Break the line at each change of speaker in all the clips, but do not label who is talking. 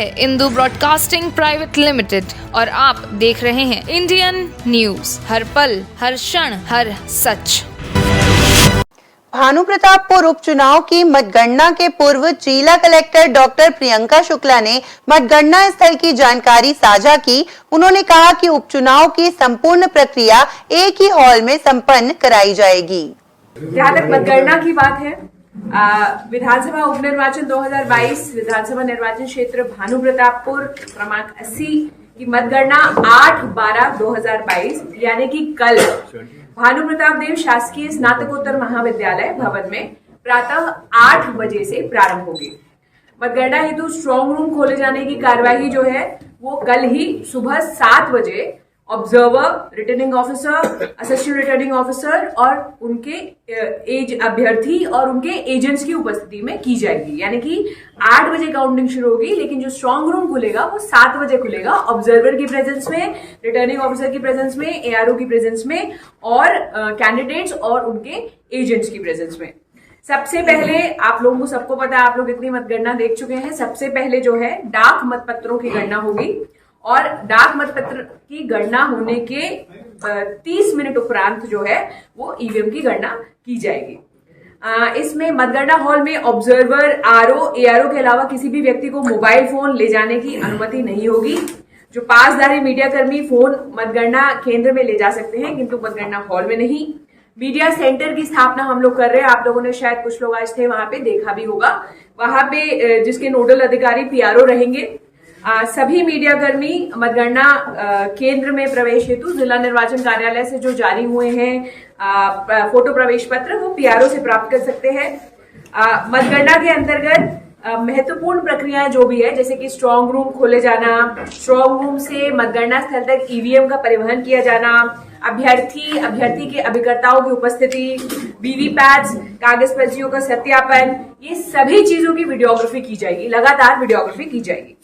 है Indu broadcasting private limited और आप देख रहे हैं इंडियन न्यूज, हर पल, हर क्षण, हर सच।
भानुप्रतापपुर उपचुनाव की मतगणना के पूर्व जिला कलेक्टर डॉक्टर प्रियंका शुक्ला ने मतगणना स्थल की जानकारी साझा की। उन्होंने कहा कि उपचुनाव की संपूर्ण प्रक्रिया एक ही हॉल में संपन्न कराई जाएगी।
जहाँ तक मतगणना की बात है, विधानसभा उपनिर्वाचन 2022 विधानसभा निर्वाचन क्षेत्र भानुप्रतापपुर क्रमांक 80 की मतगणना 8/12/2022 यानी कि कल भानु प्रताप देव शासकीय स्नातकोत्तर महाविद्यालय भवन में प्रातः 8 बजे से प्रारंभ होगी। मतगणना हेतु स्ट्रांग रूम खोले जाने की कार्यवाही जो है वो कल ही सुबह 7 बजे observer, returning officer, assistant returning officer और उनके अभ्यर्थी और उनके एजेंट्स की उपस्थिति में की जाएगी। यानी कि 8 बजे काउंटिंग शुरू होगी, लेकिन जो स्ट्रांग रूम खुलेगा वो 7 बजे खुलेगा, ऑब्जर्वर की प्रेजेंस में, रिटर्निंग ऑफिसर की प्रेजेंस में, एआरओ की प्रेजेंस में और कैंडिडेट्स और उनके एजेंट्स की प्रेजेंस में। सबसे पहले आप लोगों को सबको पता है, आप लोग इतनी मतगणना देख चुके हैं। सबसे पहले जो है डाक मतपत्रों की गणना होगी और डाक मतपत्र की गणना होने के 30 मिनट उपरांत जो है वो ईवीएम की गणना की जाएगी। इसमें मतगणना हॉल में ऑब्जर्वर, आरओ, एआरओ के अलावा किसी भी व्यक्ति को मोबाइल फोन ले जाने की अनुमति नहीं होगी। जो पासधारी मीडिया कर्मी फोन मतगणना केंद्र में ले जा सकते हैं, किंतु मतगणना हॉल में नहीं। मीडिया सेंटर की स्थापना हम लोग कर रहे हैं। आप लोगों ने शायद कुछ लोग आज थे वहां पे, देखा भी होगा। वहां पे जिसके नोडल अधिकारी पीआरओ रहेंगे। सभी मीडिया कर्मी मतगणना केंद्र में प्रवेश हेतु जिला निर्वाचन कार्यालय से जो जारी हुए हैं फोटो प्रवेश पत्र वो पीआरओ से प्राप्त कर सकते हैं। मतगणना के अंतर्गत महत्वपूर्ण प्रक्रियाएं जो भी है, जैसे कि स्ट्रांग रूम खोले जाना, स्ट्रांग रूम से मतगणना स्थल तक ईवीएम का परिवहन किया जाना, अभ्यर्थी के अभिकर्ताओं की उपस्थिति, वीवीपैट्स, कागज पर्चियों का सत्यापन, ये सभी चीजों की वीडियोग्राफी की जाएगी, लगातार वीडियोग्राफी की जाएगी।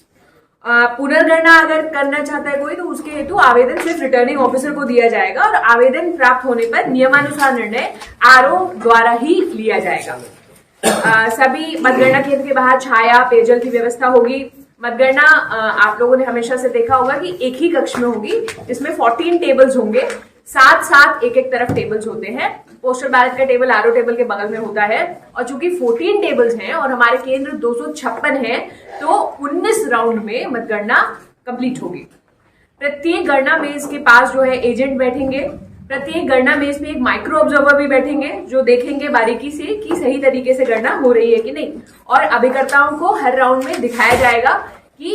पुनर्गणना अगर करना चाहता है कोई तो उसके हेतु आवेदन सिर्फ रिटर्निंग ऑफिसर को दिया जाएगा और आवेदन प्राप्त होने पर नियमानुसार निर्णय आरओ द्वारा ही लिया जाएगा। सभी मतगणना केंद्र के बाहर छाया, पेयजल की व्यवस्था होगी। मतगणना आप लोगों ने हमेशा से देखा होगा कि एक ही कक्ष में होगी, जिसमें 14 टेबल्स होंगे, साथ एक तरफ टेबल्स होते हैं। पोस्टल बैलेट का टेबल आरओ टेबल के बगल में होता है और चूंकि 14 टेबल्स हैं और हमारे केंद्र 256 हैं, तो 19 राउंड में मतगणना कंप्लीट होगी। प्रत्येक गणना मेज के पास जो है एजेंट बैठेंगे। प्रत्येक गणना मेज में एक माइक्रो ऑब्जर्वर भी बैठेंगे जो देखेंगे बारीकी से कि सही तरीके से गणना हो रही है कि नहीं। और अभिकर्ताओं को हर राउंड में दिखाया जाएगा कि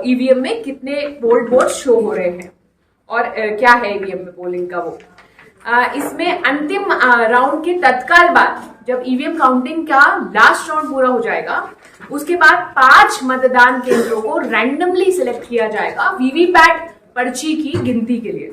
ईवीएम में कितने वोट शो हो रहे हैं और क्या है ईवीएम में पोलिंग का वो। इसमें अंतिम राउंड के तत्काल बाद जब ईवीएम काउंटिंग का लास्ट राउंड पूरा हो जाएगा, उसके बाद 5 मतदान केंद्रों को रैंडमली सिलेक्ट किया जाएगा वीवीपैट पर्ची की गिनती के लिए।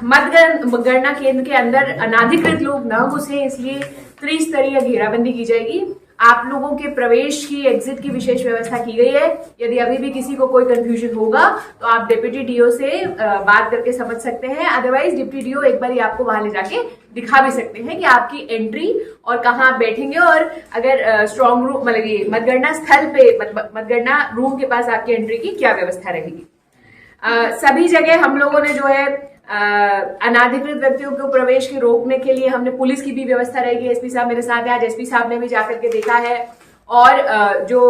मतगणना केंद्र के अंदर अनाधिकृत लोग न घुसे, इसलिए त्रिस्तरीय घेराबंदी की जाएगी। आप लोगों के प्रवेश की, एग्जिट की विशेष व्यवस्था की गई है। यदि अभी भी किसी को कोई कंफ्यूजन होगा तो आप डिप्टी डीओ से बात करके समझ सकते हैं। अदरवाइज डिप्टी डीओ एक बार आपको वहां ले जाके दिखा भी सकते हैं कि आपकी एंट्री और कहाँ आप बैठेंगे और अगर स्ट्रांग रूम मतलब ये मतगणना स्थल पे, मतगणना रूम के पास आपकी एंट्री की क्या व्यवस्था रहेगी। सभी जगह हम लोगों ने जो है अनाधिकृत व्यक्तियों को प्रवेश के रोकने के लिए हमने पुलिस की भी व्यवस्था रहेगी। एसपी साहब मेरे साथ है, आज एसपी साहब ने भी जाकर के देखा है और जो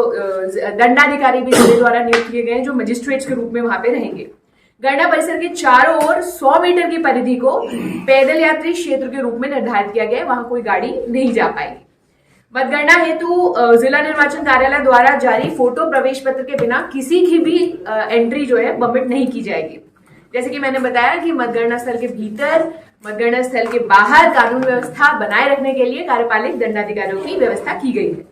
दंडाधिकारी भी जिले द्वारा नियुक्त किए गए हैं जो मजिस्ट्रेट्स के रूप में वहां पे रहेंगे। गणना परिसर के चारों ओर 100 मीटर की परिधि को पैदल यात्री क्षेत्र के रूप में निर्धारित किया गया है, वहां कोई गाड़ी नहीं जा पाएगी। मतगणना हेतु जिला निर्वाचन कार्यालय द्वारा जारी फोटो प्रवेश पत्र के बिना किसी की भी एंट्री जो है परमिट नहीं की जाएगी। जैसे कि मैंने बताया कि मतगणना स्थल के भीतर, मतगणना स्थल के बाहर कानून व्यवस्था बनाए रखने के लिए कार्यपालिक दंडाधिकारियों की व्यवस्था की गई है।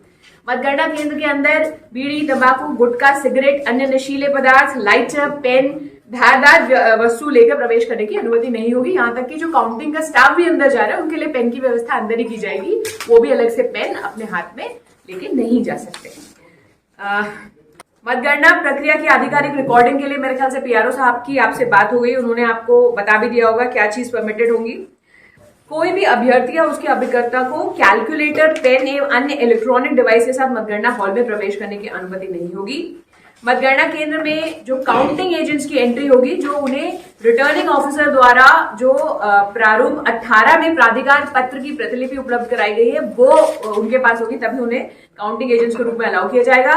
मतगणना केंद्र के अंदर बीड़ी, तंबाकू, गुटखा, सिगरेट, अन्य नशीले पदार्थ, लाइटर, पेन, धारदार वस्तु लेकर प्रवेश करने की अनुमति नहीं होगी। यहाँ तक कि जो काउंटिंग का स्टाफ भी अंदर जा रहा है उनके लिए पेन की व्यवस्था अंदर ही की जाएगी। वो भी अलग से पेन अपने हाथ में लेके नहीं जा सकते। मतगणना प्रक्रिया की आधिकारिक रिकॉर्डिंग के लिए मेरे ख्याल से पीआरओ साहब की आपसे बात हो गई, उन्होंने आपको बता भी दिया होगा क्या चीज परमिटेड होंगी। कोई भी अभ्यर्थी या उसके अभिकर्ता को कैलकुलेटर, पेन एवं अन्य इलेक्ट्रॉनिक डिवाइस के साथ मतगणना हॉल में प्रवेश करने की अनुमति नहीं होगी। मतगणना केंद्र में जो काउंटिंग एजेंट्स की एंट्री होगी, जो उन्हें रिटर्निंग ऑफिसर द्वारा जो प्रारूप 18 में प्राधिकार पत्र की प्रतिलिपि उपलब्ध कराई गई है वो उनके पास होगी, तभी उन्हें काउंटिंग एजेंट्स के रूप में अलाउ किया जाएगा।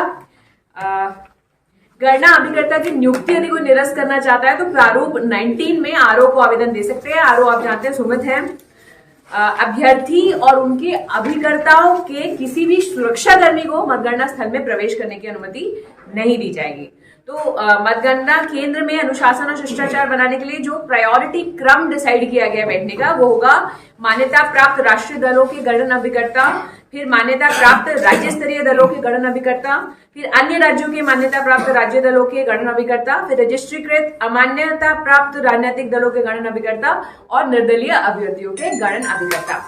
गणना अभिकर्ता की नियुक्ति यदि कोई निरस्त करना चाहता है तो प्रारूप 19 में आरओ को आवेदन दे सकते हैं। आरओ आप जानते हैं सुमित है। अभ्यर्थी और उनके अभिकर्ताओं के किसी भी सुरक्षाकर्मी को मतगणना स्थल में प्रवेश करने की अनुमति नहीं दी जाएगी। तो मतगणना केंद्र में अनुशासन और शिष्टाचार बनाने के लिए जो प्रायोरिटी क्रम डिसाइड किया गया बैठने का वो होगा मान्यता प्राप्त राष्ट्रीय दलों के गणन अभिकर्ता, फिर मान्यता प्राप्त राज्य स्तरीय दलों के गणन अभिकर्ता, फिर अन्य राज्यों के मान्यता प्राप्त राज्य दलों के गणन अभिकर्ता, फिर रजिस्ट्रीकृत अमान्यता प्राप्त राजनीतिक दलों के गणन अभिकर्ता और निर्दलीय अभ्यर्थियों के गणन अभिकर्ता।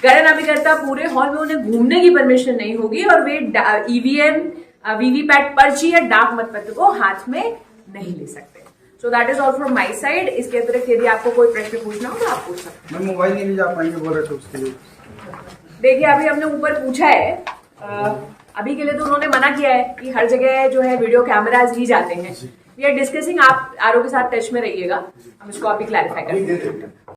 गणन अभिकर्ता पूरे हॉल में उन्हें घूमने की परमिशन नहीं होगी और वे ईवीएम, वीवीपैट पर्ची या डाक मतपत्र को हाथ में नहीं ले सकते। So that is all from my side. इसके अतिरिक्त यदि आपको कोई प्रश्न पूछना हो तो आप पूछ सकते हैं।
मैं मोबाइल नहीं ले जा पाएंगे बोल रहे थे उसके लिए।
देखिए अभी हमने ऊपर पूछा है, अभी के लिए तो उन्होंने मना किया है कि हर जगह जो है वीडियो कैमराज ही जाते हैं। वी आर डिस्कसिंग, आप आरओ के साथ टच में रहिएगा, हम इसको अभी क्लैरिफाई करेंगे।